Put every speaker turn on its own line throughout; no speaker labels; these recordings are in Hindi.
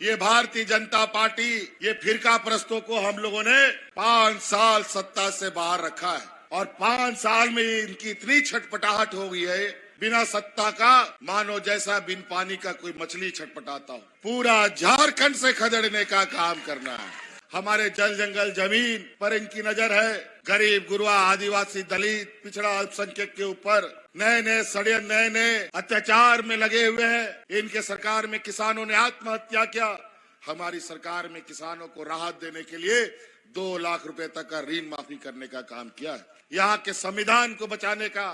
ये भारतीय जनता पार्टी, ये फिरका प्रस्तों को हम लोगों ने 5 साल सत्ता से बाहर रखा है और 5 साल में इनकी इतनी छटपटाहट हो गई है, बिना सत्ता का मानो जैसा बिन पानी का कोई मछली छटपटाता हो। पूरा झारखंड से खदेड़ने का काम करना है। हमारे जल जंगल जमीन पर इनकी नजर है। गरीब गुरबा आदिवासी दलित पिछड़ा अल्पसंख्यक के ऊपर नए नए षड्यंत्र, नए नए अत्याचार में लगे हुए हैं। इनके सरकार में किसानों ने आत्महत्या किया। हमारी सरकार में किसानों को राहत देने के लिए 2 लाख रुपए तक का ऋण माफी करने का काम किया है। यहाँ के संविधान को बचाने का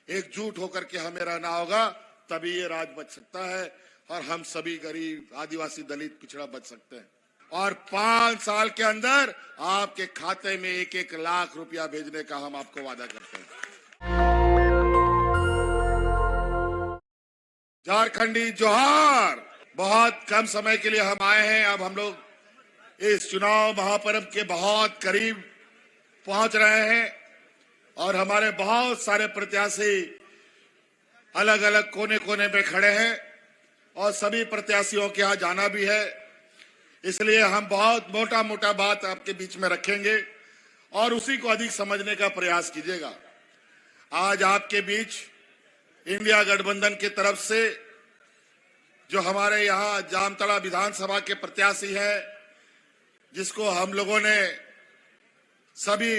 एकजुट होकर के हमें रहना होगा, तभी ये राज बच सकता है और हम सभी गरीब आदिवासी दलित पिछड़ा बच सकते हैं। और 5 साल के अंदर आपके खाते में 1-1 लाख रुपया भेजने का हम आपको वादा करते हैं। झारखंडी जोहार। बहुत कम समय के लिए हम आए हैं। अब हम लोग इस चुनाव महापर्व के बहुत करीब पहुंच रहे हैं और हमारे बहुत सारे प्रत्याशी अलग अलग कोने कोने में खड़े हैं और सभी प्रत्याशियों के यहाँ जाना भी है। इसलिए हम बहुत मोटा मोटा बात आपके बीच में रखेंगे और उसी को अधिक समझने का प्रयास कीजिएगा। आज आपके बीच इंडिया गठबंधन की तरफ से जो हमारे यहाँ जामताड़ा विधानसभा के प्रत्याशी हैं, जिसको हम लोगों ने सभी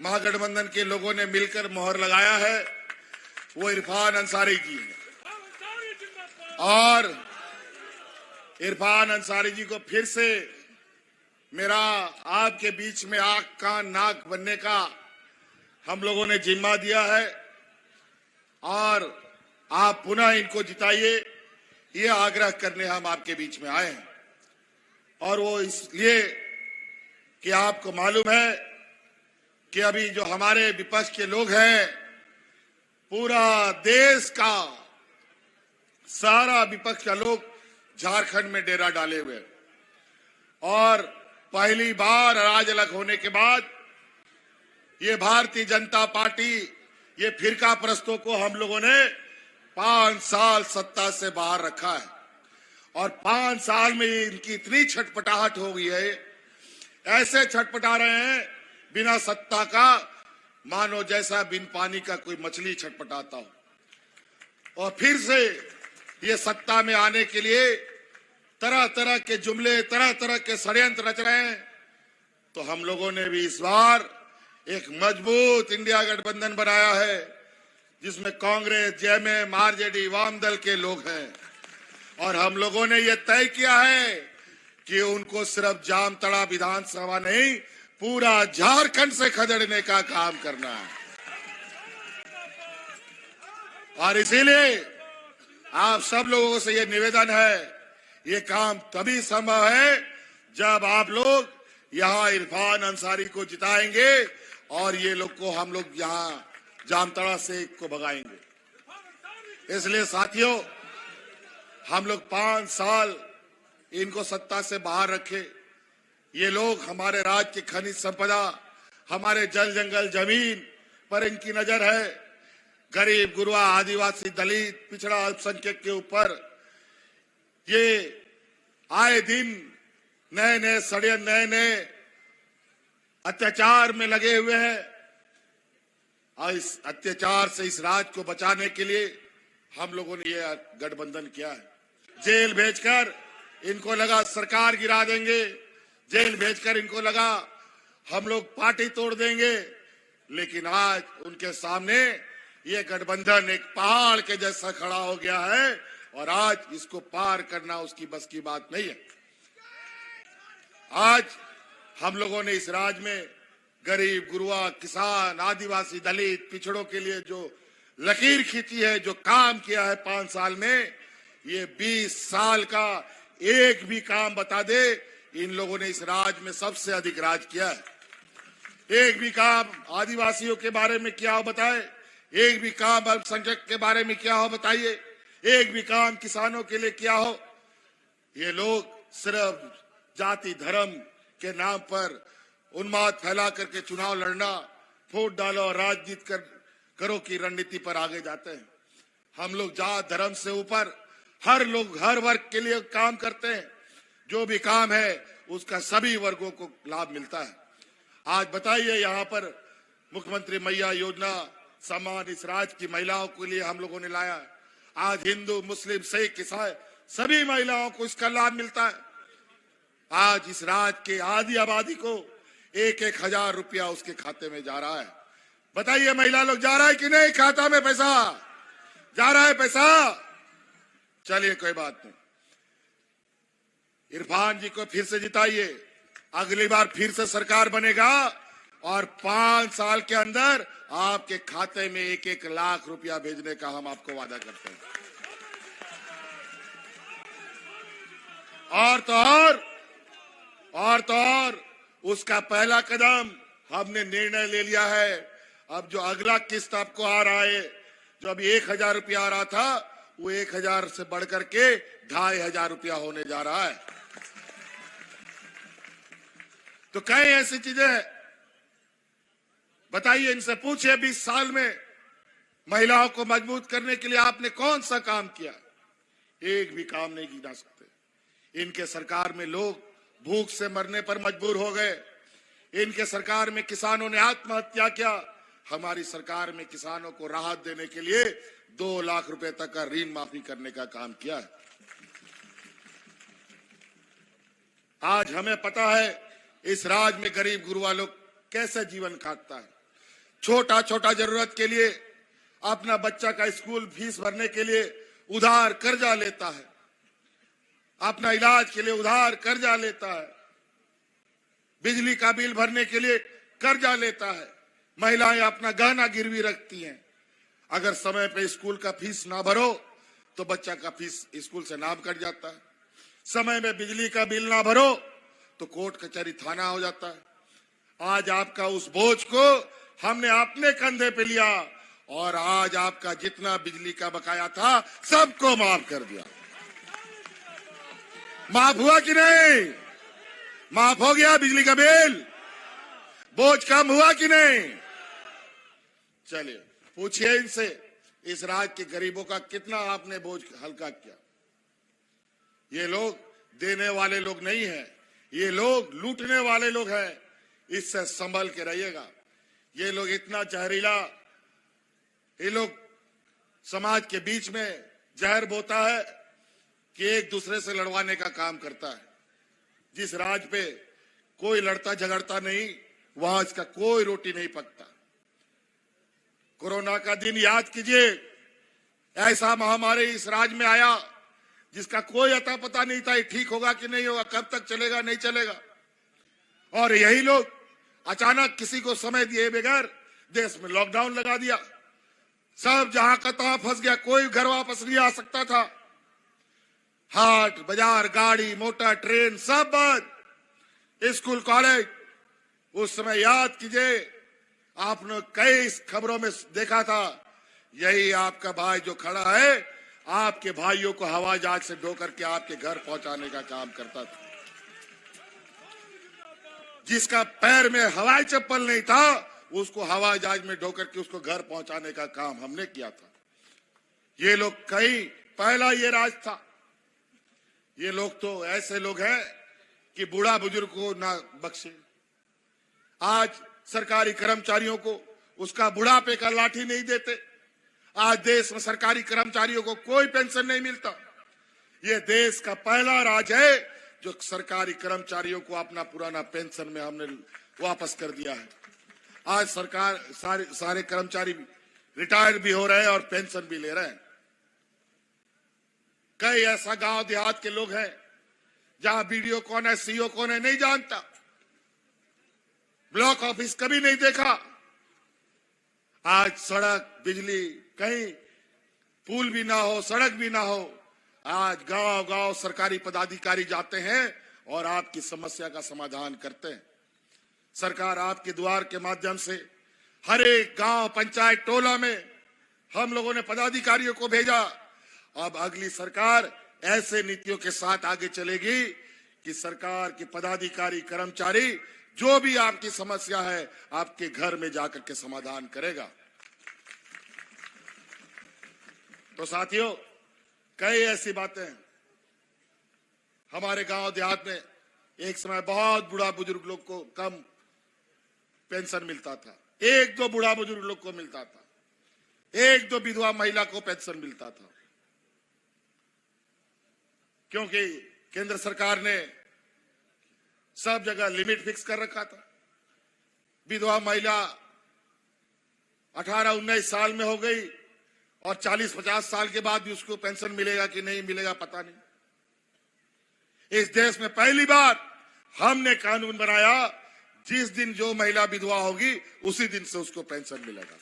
महागठबंधन के लोगों ने मिलकर मोहर लगाया है, वो इरफान अंसारी जी है। और इरफान अंसारी जी को फिर से मेरा आपके बीच में आंख कान नाक बनने का हम लोगों ने जिम्मा दिया है और आप पुनः इनको जिताइए, ये आग्रह करने हम आपके बीच में आए हैं। और वो इसलिए कि आपको मालूम है कि अभी जो हमारे विपक्ष के लोग हैं, पूरा देश का सारा विपक्ष का लोग झारखंड में डेरा डाले हुए और पहली बार राज अलग होने के बाद ये भारतीय जनता पार्टी, ये फिरका प्रस्तों को हम लोगों ने 5 साल सत्ता से बाहर रखा है और 5 साल में इनकी इतनी छटपटाहट हो गई है, ऐसे छटपटा रहे हैं बिना सत्ता का मानो जैसा बिन पानी का कोई मछली छटपटाता हो। और फिर से ये सत्ता में आने के लिए तरह तरह के जुमले, तरह तरह के षड्यंत्र रच रहे हैं। तो हम लोगों ने भी इस बार एक मजबूत इंडिया गठबंधन बनाया है, जिसमें कांग्रेस, जेएमएम, आरजेडी, वाम दल के लोग हैं और हम लोगों ने ये तय किया है कि उनको सिर्फ जामताड़ा विधानसभा नहीं, पूरा झारखंड से खदेड़ने का काम करना है। और इसीलिए आप सब लोगों से ये निवेदन है, ये काम तभी संभव है जब आप लोग यहाँ इरफान अंसारी को जिताएंगे और ये लोग को हम लोग यहाँ जामताड़ा से को भगाएंगे। इसलिए साथियों, हम लोग 5 साल इनको सत्ता से बाहर रखे। ये लोग हमारे राज्य की खनिज संपदा, हमारे जल जंगल जमीन पर इनकी नजर है। गरीब गुरबा आदिवासी दलित पिछड़ा अल्पसंख्यक के ऊपर ये आए दिन नए नए षड्यंत्र, नए नए अत्याचार में लगे हुए हैं और इस अत्याचार से इस राज्य को बचाने के लिए हम लोगों ने ये गठबंधन किया है। जेल भेजकर इनको लगा सरकार गिरा देंगे, जेल भेजकर इनको लगा हम लोग पार्टी तोड़ देंगे, लेकिन आज उनके सामने ये गठबंधन एक पहाड़ के जैसा खड़ा हो गया है और आज इसको पार करना उसकी बस की बात नहीं है। आज हम लोगों ने इस राज्य में गरीब गुरबा, किसान, आदिवासी दलित पिछड़ों के लिए जो लकीर खींची है, जो काम किया है 5 साल में, ये 20 साल का एक भी काम बता दे, इन लोगों ने इस राज्य में सबसे अधिक राज किया है। एक भी काम आदिवासियों के बारे में किया हो बताए, एक भी काम अल्पसंख्यक के बारे में किया हो बताइए, एक भी काम किसानों के लिए किया हो। ये लोग सिर्फ जाति धर्म के नाम पर उन्माद फैला करके चुनाव लड़ना, वोट डालो और राजनीति करो की रणनीति पर आगे जाते हैं। हम लोग जात धर्म से ऊपर हर लोग, हर वर्ग के लिए काम करते हैं। जो भी काम है उसका सभी वर्गों को लाभ मिलता है। आज बताइए, यहाँ पर मुख्यमंत्री मैया योजना सम्मान इस राज्य की महिलाओं के लिए हम लोगों ने लाया। आज हिंदू, मुस्लिम, सिख, ईसाई सभी महिलाओं को इसका लाभ मिलता है। आज इस राज्य के आधी आबादी को 1-1 हजार रुपया उसके खाते में जा रहा है। बताइए, महिला लोग जा रहा है कि नहीं? खाता में पैसा जा रहा है? पैसा चलिए, कोई बात नहीं। इरफान जी को फिर से जिताइए, अगली बार फिर से सरकार बनेगा और 5 साल के अंदर आपके खाते में 1-1 लाख रुपया भेजने का हम आपको वादा करते हैं। और तो और उसका पहला कदम हमने निर्णय ले लिया है। अब जो अगला किस्त आपको आ रहा है, जो अभी 1,000 रुपया आ रहा था, वो 1,000 से बढ़कर के 2,500 रुपया होने जा रहा है। तो कई ऐसी चीजें हैं, बताइए, इनसे पूछिए 20 साल में महिलाओं को मजबूत करने के लिए आपने कौन सा काम किया? एक भी काम नहीं गिना सकते। इनके सरकार में लोग भूख से मरने पर मजबूर हो गए। इनके सरकार में किसानों ने आत्महत्या किया। हमारी सरकार में किसानों को राहत देने के लिए 2 लाख रुपए तक का ऋण माफी करने का काम किया है। आज हमें पता है इस राज्य में गरीब गुरुआ लोग कैसे जीवन काटता है। छोटा छोटा जरूरत के लिए, अपना बच्चा का स्कूल फीस भरने के लिए उधार कर्जा लेता है, अपना इलाज के लिए उधार कर्जा लेता है, बिजली का बिल भरने के लिए कर्जा लेता है। महिलाएं अपना गहना गिरवी रखती हैं। अगर समय पे स्कूल का फीस ना भरो तो बच्चा का फीस स्कूल से नाम कट जाता है। समय में बिजली का बिल ना भरो तो कोर्ट कचहरी थाना हो जाता है। आज आपका उस बोझ को हमने अपने कंधे पे लिया और आज आपका जितना बिजली का बकाया था सबको माफ कर दिया। माफ हुआ कि नहीं? माफ हो गया बिजली का बिल? बोझ कम हुआ कि नहीं? चलिए, पूछिए इनसे, इस राज्य के गरीबों का कितना आपने बोझ हल्का किया। ये लोग देने वाले लोग नहीं हैं, ये लोग लूटने वाले लोग हैं। इससे संभल के रहिएगा। ये लोग इतना जहरीला, ये लोग समाज के बीच में जहर बोता है कि एक दूसरे से लड़वाने का काम करता है। जिस राज्य पे कोई लड़ता झगड़ता नहीं, वहां इसका कोई रोटी नहीं पकता। कोरोना का दिन याद कीजिए, ऐसा महामारी इस राज्य में आया जिसका कोई अता पता नहीं था, ठीक होगा कि नहीं होगा, कब तक चलेगा नहीं चलेगा। और यही लोग अचानक किसी को समय दिए बगैर देश में लॉकडाउन लगा दिया। सब जहां का तहां फंस गया, कोई घर वापस नहीं आ सकता था। हाट बाजार, गाड़ी मोटर, ट्रेन सब बंद, स्कूल कॉलेज। उस समय याद कीजिए, आपने कई खबरों में देखा था, यही आपका भाई जो खड़ा है, आपके भाइयों को हवाई जहाज से ढो करके आपके घर पहुंचाने का काम करता था। जिसका पैर में हवाई चप्पल नहीं था, उसको हवाई जहाज में ढो करके उसको घर पहुंचाने का काम हमने किया था। ये लोग कई पहला ये राज था। ये लोग तो ऐसे लोग हैं कि बूढ़ा बुजुर्ग को ना बख्शे। आज सरकारी कर्मचारियों को उसका बुढ़ापे का लाठी नहीं देते। आज देश में सरकारी कर्मचारियों को कोई पेंशन नहीं मिलता। ये देश का पहला राज्य है जो सरकारी कर्मचारियों को अपना पुराना पेंशन में हमने वापस कर दिया है। आज सरकार सारे कर्मचारी रिटायर भी हो रहे हैं और पेंशन भी ले रहे हैं। कई ऐसा गांव देहात के लोग हैं जहां बीडीओ कौन है, सीओ कौन है नहीं जानता, ब्लॉक ऑफिस कभी नहीं देखा। आज सड़क, बिजली, कहीं पुल भी ना हो, सड़क भी ना हो, आज गांव गांव सरकारी पदाधिकारी जाते हैं और आपकी समस्या का समाधान करते हैं। सरकार आपके द्वार के माध्यम से हर एक गांव, पंचायत, टोला में हम लोगों ने पदाधिकारियों को भेजा। अब अगली सरकार ऐसे नीतियों के साथ आगे चलेगी कि सरकार के पदाधिकारी, कर्मचारी जो भी आपकी समस्या है आपके घर में जाकर के समाधान करेगा। तो साथियों, कई ऐसी बातें हैं हमारे गांव देहात में एक समय बहुत बूढ़ा बुजुर्ग लोग को कम पेंशन मिलता था, एक दो बूढ़ा बुजुर्ग लोग को मिलता था, एक दो विधवा महिला को पेंशन मिलता था, क्योंकि केंद्र सरकार ने सब जगह लिमिट फिक्स कर रखा था। विधवा महिला 18-19 साल में हो गई और 40-50 साल के बाद भी उसको पेंशन मिलेगा कि नहीं मिलेगा पता नहीं। इस देश में पहली बार हमने कानून बनाया, जिस दिन जो महिला विधवा होगी उसी दिन से उसको पेंशन मिलेगा।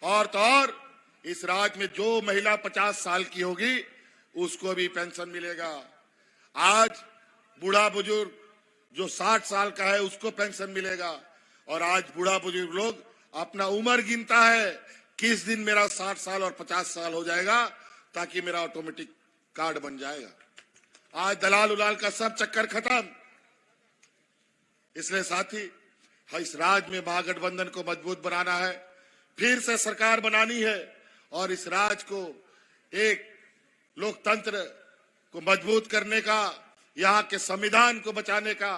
और तो और इस राज्य में जो महिला 50 साल की होगी उसको भी पेंशन मिलेगा। आज बूढ़ा बुजुर्ग जो 60 साल का है उसको पेंशन मिलेगा। और आज बूढ़ा बुजुर्ग लोग अपना उम्र गिनता है, किस दिन मेरा 60 साल और 50 साल हो जाएगा ताकि मेरा ऑटोमेटिक कार्ड बन जाएगा। आज दलाल उलाल का सब चक्कर खत्म। इसलिए साथी, इस राज्य में महागठबंधन को मजबूत बनाना है, फिर से सरकार बनानी है और इस राज्य को एक लोकतंत्र को मजबूत करने का, यहाँ के संविधान को बचाने का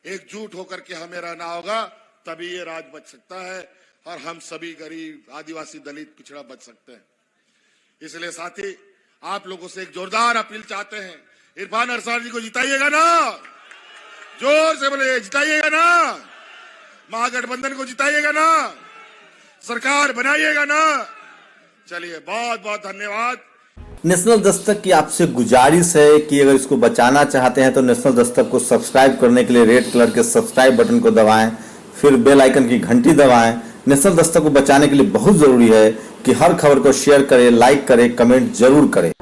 एकजुट होकर के हमें रहना होगा, तभी ये राज्य बच सकता है और हम सभी गरीब, आदिवासी, दलित, पिछड़ा बच सकते हैं। इसलिए साथी, आप लोगों से एक जोरदार अपील चाहते हैं, इरफान अरसार जी को जिताइएगा ना, जोर से बोले जिताइएगा ना, महागठबंधन को जिताइएगा ना, सरकार बनाइएगा ना। चलिए, बहुत बहुत धन्यवाद।
नेशनल दस्तक की आपसे गुजारिश है कि अगर इसको बचाना चाहते हैं तो नेशनल दस्तक को सब्सक्राइब करने के लिए रेड कलर के सब्सक्राइब बटन को दबाएं, फिर बेल आइकन की घंटी दबाएं। नेशनल दस्तक को बचाने के लिए बहुत जरूरी है कि हर खबर को शेयर करें, लाइक करें, कमेंट जरूर करें।